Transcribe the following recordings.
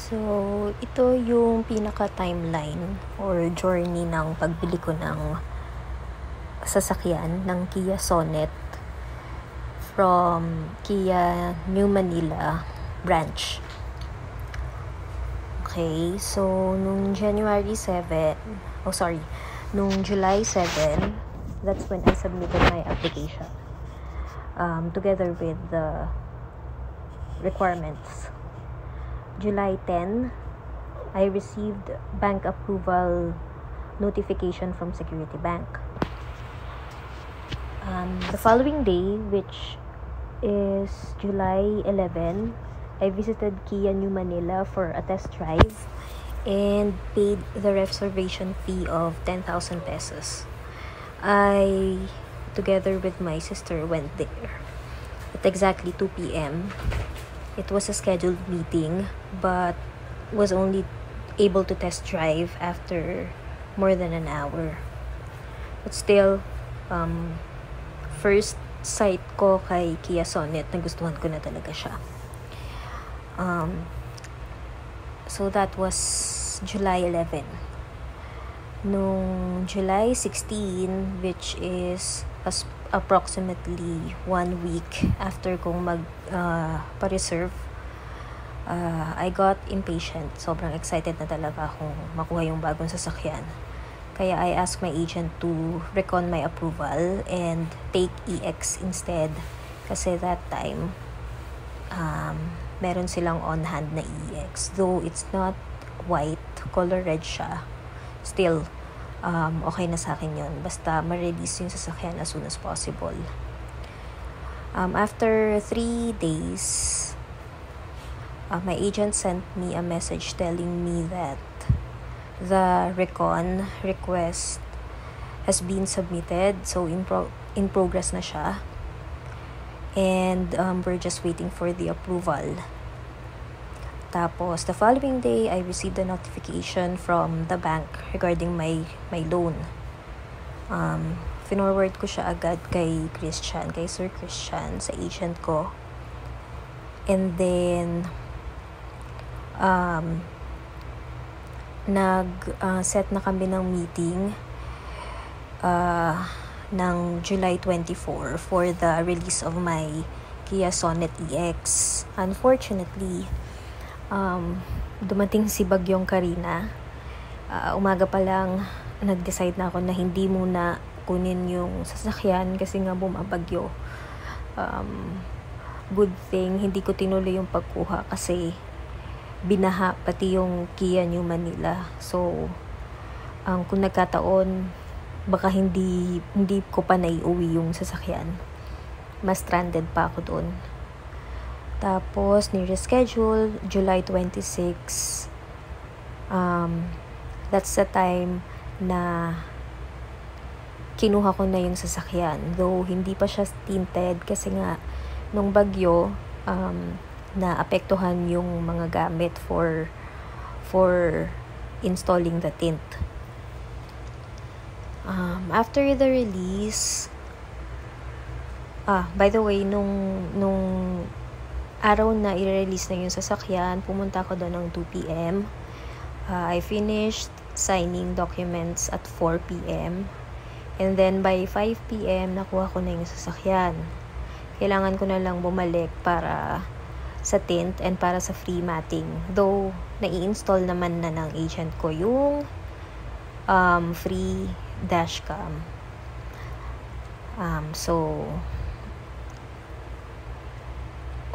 So, ito yung pinaka-timeline or journey ng pagbili ko ng sasakyan ng Kia Sonet from Kia New Manila branch. Okay, so nung July 7, that's when I submitted my application together with the requirements. July 10, I received bank approval notification from Security Bank. The following day, which is July 11, I visited Kia New Manila for a test drive and paid the reservation fee of 10,000 pesos. I, together with my sister, went there at exactly 2 p.m. It was a scheduled meeting, but was only able to test drive after more than an hour. But still, first sight ko kay Kia Sonet, nagustuhan ko na talaga siya. So that was July 11. Nung July 16, which is approximately 1 week after kong pa-reserve, I got impatient. Sobrang excited na talaga akong makuha yung bagong sasakyan. Kaya I asked my agent to recon my approval and take EX instead. Kasi that time, meron silang on-hand na EX. Though it's not white, color red siya. Still, okay na sa akin yun. Basta ma-release yung sasakyan as soon as possible. After 3 days, my agent sent me a message telling me that the recon request has been submitted. So, in progress na siya. And we're just waiting for the approval. Tapos, the following day, I received a notification from the bank regarding my loan. Finorward ko siya agad kay Sir Christian, sa agent ko. And then, nag-set na kami ng meeting ng July 24 for the release of my Kia Sonet EX. Unfortunately, dumating si Bagyong Karina. Umaga pa lang nag-decide na ako na hindi muna kunin yung sasakyan kasi nga bumabagyo. Good thing hindi ko tinuloy yung pagkuha kasi binaha pati yung Kia New Manila. So, kung nagkataon, baka hindi ko pa naiuwi yung sasakyan. Mas stranded pa ako doon. Tapos, ni-reschedule, July 26. That's the time na kinuha ko na yung sasakyan. Though, hindi pa siya tinted kasi nga, nung bagyo, naapektuhan yung mga gamit for installing the tint. After the release, by the way, nung araw na i-release na yung sasakyan, pumunta ako doon ng 2 p.m. I finished signing documents at 4 p.m. And then by 5 p.m. nakuha ko na yung sasakyan. Kailangan ko na lang bumalik para sa tint and para sa free matting. Though, nai-install naman na ng agent ko yung free dashcam. So,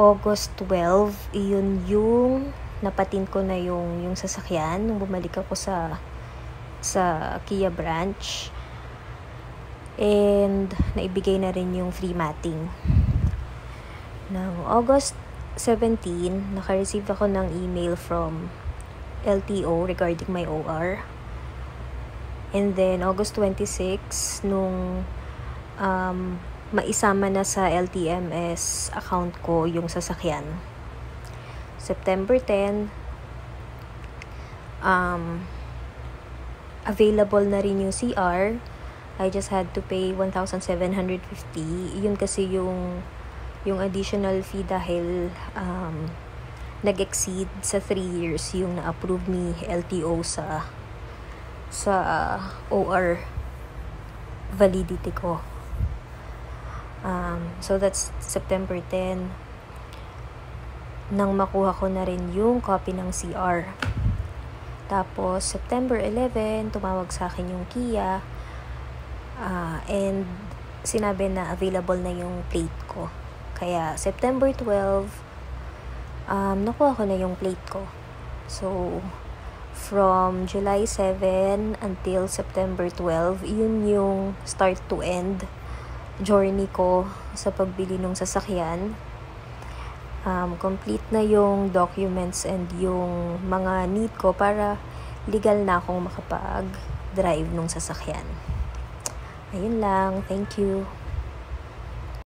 August 12, iyon yung napatint ko na yung sasakyan nung bumalik ako sa Kia branch. And naibigay na rin yung free matting. Ng August 17, naka-receive ako ng email from LTO regarding my OR. And then, August 26, nung maisama na sa LTMS account ko yung sasakyan. September 10, available na rin yung CR. I just had to pay 1,750. Yun kasi yung additional fee dahil nag-exceed sa 3 years yung na-approve ni LTO sa OR validity ko. So that's September 10. Nang makuha ko na rin yung copy ng CR. Tapos September 11, tumawag sa akin yung Kia and sinabi na available na yung plate ko. Kaya September 12, nakuha ko na yung plate ko. So from July 7 until September 12, yun yung start to end journey ko sa pagbili ng sasakyan. Complete na yung documents and yung mga need ko para legal na akong makapag-drive ng sasakyan. Ayun lang. Thank you.